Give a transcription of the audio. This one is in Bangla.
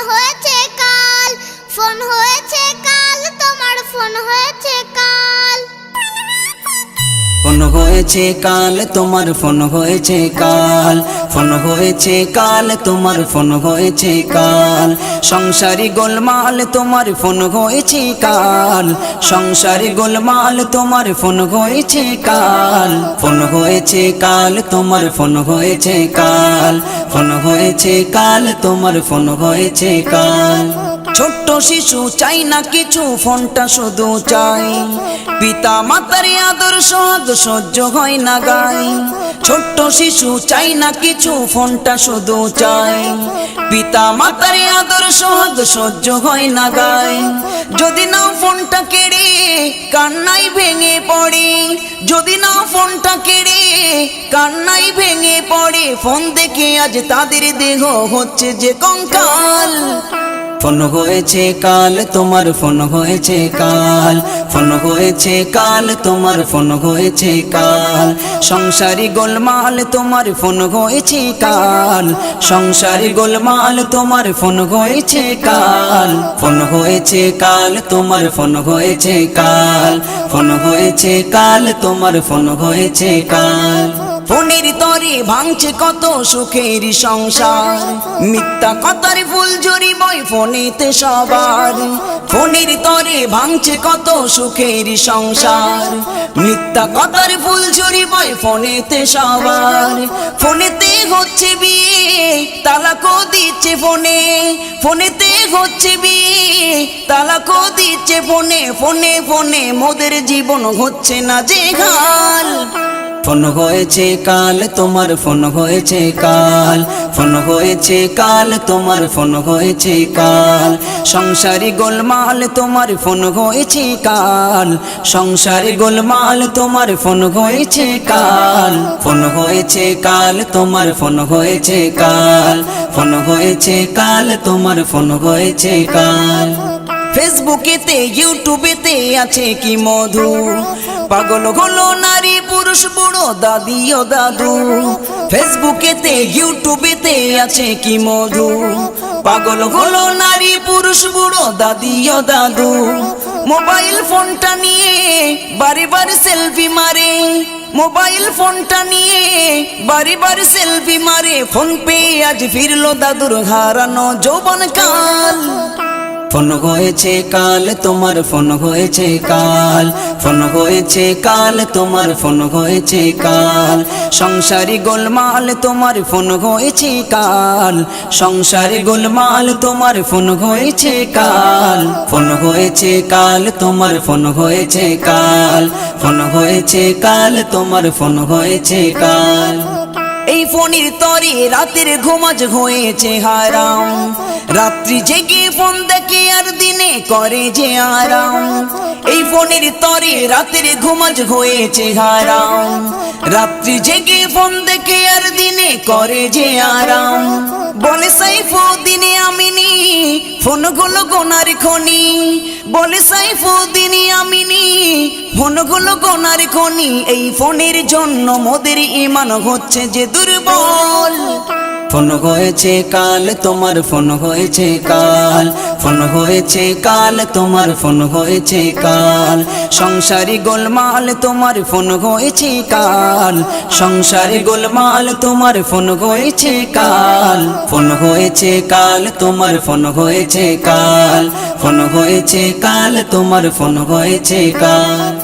হয়েছে কাল, ফোন হয়েছে কাল, তোমার ফোন হয়েছে কাল। ফোন হয়েছে কাল, তোমার ফোন হয়েছে কাল, ফোন হয়েছে কাল, তোমার ফোন হয়েছে কাল। সংসারি গোলমাল, তোমার ফোন হয়েছে কাল, সংসারি গোলমাল, তোমার ফোন হয়েছে কাল। ফোন হয়েছে কাল, তোমার ফোন হয়েছে কাল, ফোন হয়েছে কাল, তোমার ফোন হয়েছে কাল। ছোট্ট শিশু চাই না কিছু, ফোনটা শুধু চাই। পিতা মাতার আদর সোহাগ সহ্য হয় না গায়। ছোট্ট শিশু চাই না কিছু, ফোনটা শুধু চাই। পিতা মাতার আদর সোহাগ সহ্য হয় না গায়। যদি না ফোনটা কেড়ে কান্নাই ভেঙে পড়ে, যদি না ফোনটা কেড়ে কান্নাই ভেঙে পড়ে। ফোন দেখে আজ তাদের দেহ হচ্ছে যে কঙ্কাল। ফোন হয়েছে কাল, তোমার ফোন হয়েছে কাল, ফোন হয়েছে কাল, তোমার ফোন হয়েছে কাল। সংসারি গোলমাল, তোমার ফোন হয়েছে কাল, সংসারি গোলমাল, তোমার ফোন হয়েছে কাল। ফোন হয়েছে কাল, তোমার ফোন হয়েছে কাল, ফোন হয়েছে কাল, তোমার ফোন হয়েছে কাল। ফোনের তরে ভাঙছে কত সুখের সংসার, মিথ্যা কথার ফুলঝুরি বই ফোনেতে সবার। ফোনের তরে ভাঙছে কত সুখের সংসার, মিথ্যা কথার ফুলঝুরি বই ফোনেতে সবার। ফোনেতে হচ্ছে বিয়ে, তালাকও দিচ্ছে ফোনে, ফোনেতে হচ্ছে বিয়ে, তালাকও দিচ্ছে ফোনে। ফোনে ফোনে মোদের জীবন হচ্ছে না যে হাল। ফোন হয়েছে কাল, তোমার ফোন হয়েছে কাল, ফোন হয়েছে কাল, তোমার ফোন হয়েছে কাল। সংসারি গোলমাল, তোমার ফোন হয়েছে কাল, সংসারি গোলমাল, তোমার ফোন হয়েছে কাল। ফোন হয়েছে কাল, তোমার ফোন হয়েছে কাল, ফোন হয়েছে কাল, তোমার ফোন হয়েছে কাল। ফেসবুকেতে ইউটিউবেতে আছে কি মধু, পাগল হলো নারী পুরুষ বুড়ো দাদি ও দাদু। ফেসবুকেতে ইউটিউবেতে আছে কি মধু, পাগল হলো নারী পুরুষ বুড়ো দাদি ও দাদু। মোবাইল ফোনটা নিয়ে বারে বারে সেলফি মারে, মোবাইল ফোনটা নিয়ে বারে বারে সেলফি মারে। ফোন পেয়ে আজ ফিরলো দাদুর হারানো যৌবনকাল। ফোন হয়েছে কাল, তোমার ফোন হয়েছে কাল, ফোন হয়েছে কাল, তোমার ফোন হয়েছে কাল। সংসারি গোলমাল, তোমার ফোন হয়েছে কাল, সংসারি গোলমাল, তোমার ফোন হয়েছে কাল। ফোন হয়েছে কাল, তোমার ফোন হয়েছে কাল, ফোন হয়েছে কাল, তোমার ফোন হয়েছে কাল। এই ফোনের তরে রাতের ঘুমাজ হয়েছে হারাম, রাত্রি জেগে ফোন দেখে আর দিনে করে যে আরাম। এই ফোনের তরে রাতের ঘুমাজ হয়েছে হারাম, রাত্রি জেগে ফোন দেখে আর দিনে করে যে আরাম। বলে সাইফুদ্দিন আমিনী ফোনগুলো গোনার খনি, বলে সাইফুদ্দিন আমিনী ফোনগুলো গোনার খনি। এই ফোনের জন্য মোদের ঈমান হচ্ছে যে দুর্বল। ফোন হয়েছে কাল, তোমার ফোন হয়েছে কাল, ফোন হয়েছে কাল, তোমার ফোন হয়েছে কাল। সংসারি গোলমাল, তোমার ফোন হয়েছে কাল, সংসারি গোলমাল, তোমার ফোন হয়েছে কাল। ফোন হয়েছে কাল, তোমার ফোন হয়েছে কাল, ফোন হয়েছে কাল, তোমার ফোন হয়েছে কাল।